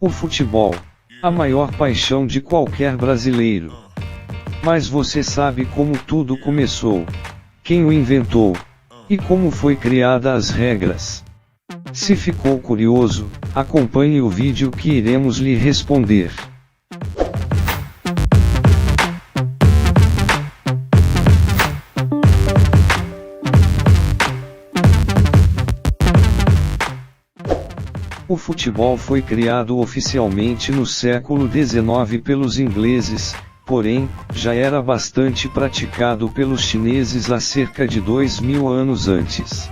O futebol, a maior paixão de qualquer brasileiro. Mas você sabe como tudo começou? Quem o inventou? E como foi criada as regras? Se ficou curioso, acompanhe o vídeo que iremos lhe responder. O futebol foi criado oficialmente no século XIX pelos ingleses, porém, já era bastante praticado pelos chineses há cerca de 2000 anos antes.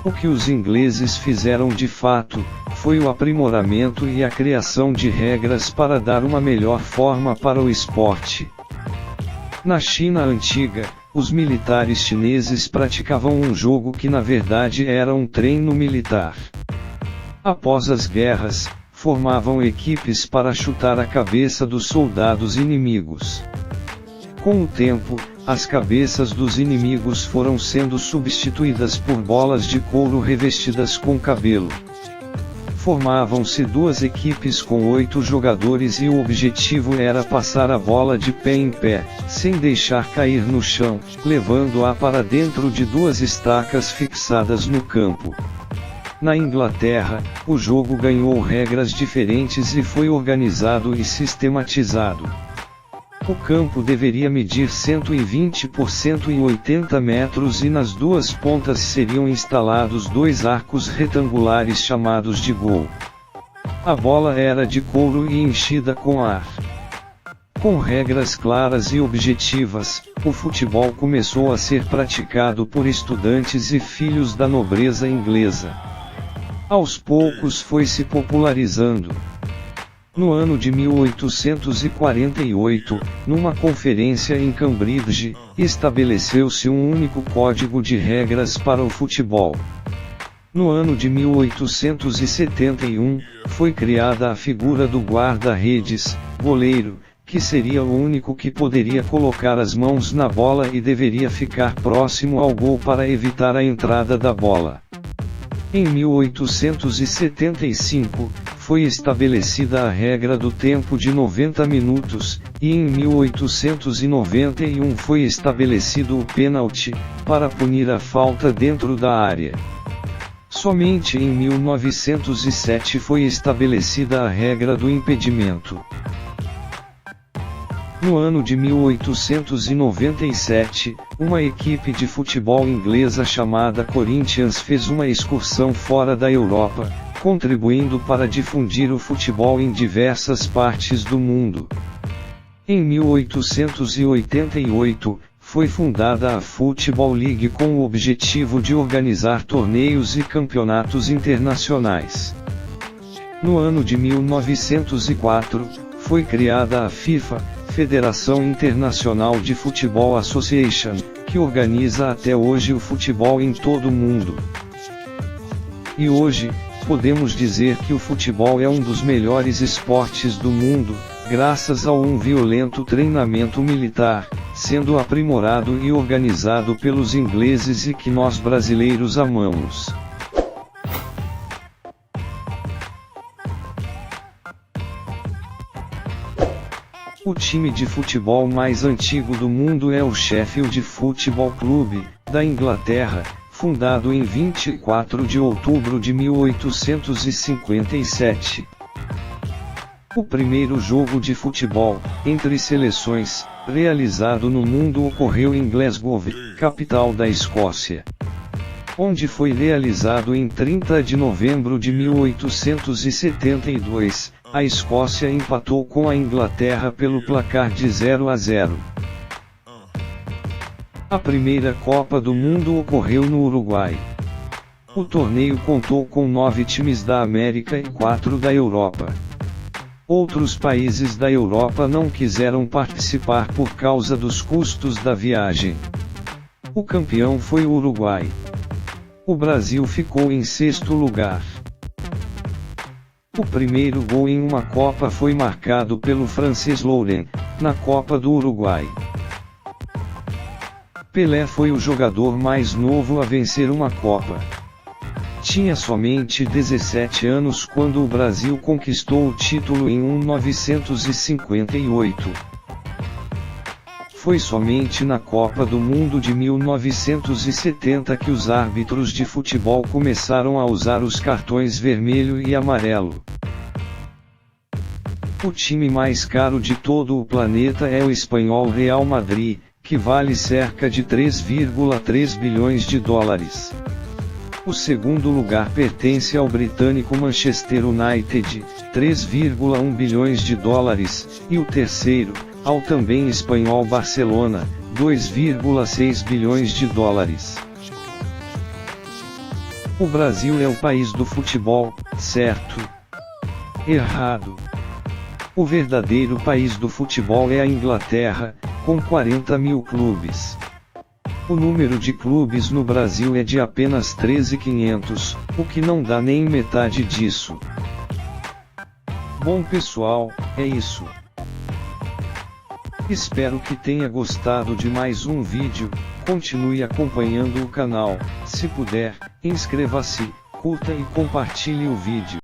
O que os ingleses fizeram de fato, foi o aprimoramento e a criação de regras para dar uma melhor forma para o esporte. Na China antiga, os militares chineses praticavam um jogo que na verdade era um treino militar. Após as guerras, formavam equipes para chutar a cabeça dos soldados inimigos. Com o tempo, as cabeças dos inimigos foram sendo substituídas por bolas de couro revestidas com cabelo. Formavam-se duas equipes com 8 jogadores e o objetivo era passar a bola de pé em pé, sem deixar cair no chão, levando-a para dentro de 2 estacas fixadas no campo. Na Inglaterra, o jogo ganhou regras diferentes e foi organizado e sistematizado. O campo deveria medir 120 por 180 metros e nas duas pontas seriam instalados 2 arcos retangulares chamados de gol. A bola era de couro e enchida com ar. Com regras claras e objetivas, o futebol começou a ser praticado por estudantes e filhos da nobreza inglesa. Aos poucos foi se popularizando. No ano de 1848, numa conferência em Cambridge, estabeleceu-se um único código de regras para o futebol. No ano de 1871, foi criada a figura do guarda-redes, goleiro, que seria o único que poderia colocar as mãos na bola e deveria ficar próximo ao gol para evitar a entrada da bola. Em 1875, foi estabelecida a regra do tempo de 90 minutos, e em 1891 foi estabelecido o pênalti, para punir a falta dentro da área. Somente em 1907 foi estabelecida a regra do impedimento. No ano de 1897, uma equipe de futebol inglesa chamada Corinthians fez uma excursão fora da Europa, contribuindo para difundir o futebol em diversas partes do mundo. Em 1888, foi fundada a Football League com o objetivo de organizar torneios e campeonatos internacionais. No ano de 1904, foi criada a FIFA, Federação Internacional de Football Association, que organiza até hoje o futebol em todo o mundo. E hoje, podemos dizer que o futebol é um dos melhores esportes do mundo, graças a um violento treinamento militar, sendo aprimorado e organizado pelos ingleses e que nós brasileiros amamos. O time de futebol mais antigo do mundo é o Sheffield Football Club, da Inglaterra, fundado em 24 de outubro de 1857. O primeiro jogo de futebol, entre seleções, realizado no mundo ocorreu em Glasgow, capital da Escócia, onde foi realizado em 30 de novembro de 1872. A Escócia empatou com a Inglaterra pelo placar de 0-0. A primeira Copa do Mundo ocorreu no Uruguai. O torneio contou com 9 times da América e 4 da Europa. Outros países da Europa não quiseram participar por causa dos custos da viagem. O campeão foi o Uruguai. O Brasil ficou em 6º lugar. O primeiro gol em uma Copa foi marcado pelo francês Laurent, na Copa do Uruguai. Pelé foi o jogador mais novo a vencer uma Copa. Tinha somente 17 anos quando o Brasil conquistou o título em 1958. Foi somente na Copa do Mundo de 1970 que os árbitros de futebol começaram a usar os cartões vermelho e amarelo. O time mais caro de todo o planeta é o espanhol Real Madrid, que vale cerca de 3,3 bilhões de dólares. O segundo lugar pertence ao britânico Manchester United, 3,1 bilhões de dólares, e o terceiro, ao também espanhol Barcelona, 2,6 bilhões de dólares. O Brasil é o país do futebol, certo? Errado. O verdadeiro país do futebol é a Inglaterra, com 40 mil clubes. O número de clubes no Brasil é de apenas 13.500, o que não dá nem metade disso. Bom pessoal, é isso. Espero que tenha gostado de mais um vídeo. Continue acompanhando o canal. Se puder, inscreva-se, curta e compartilhe o vídeo.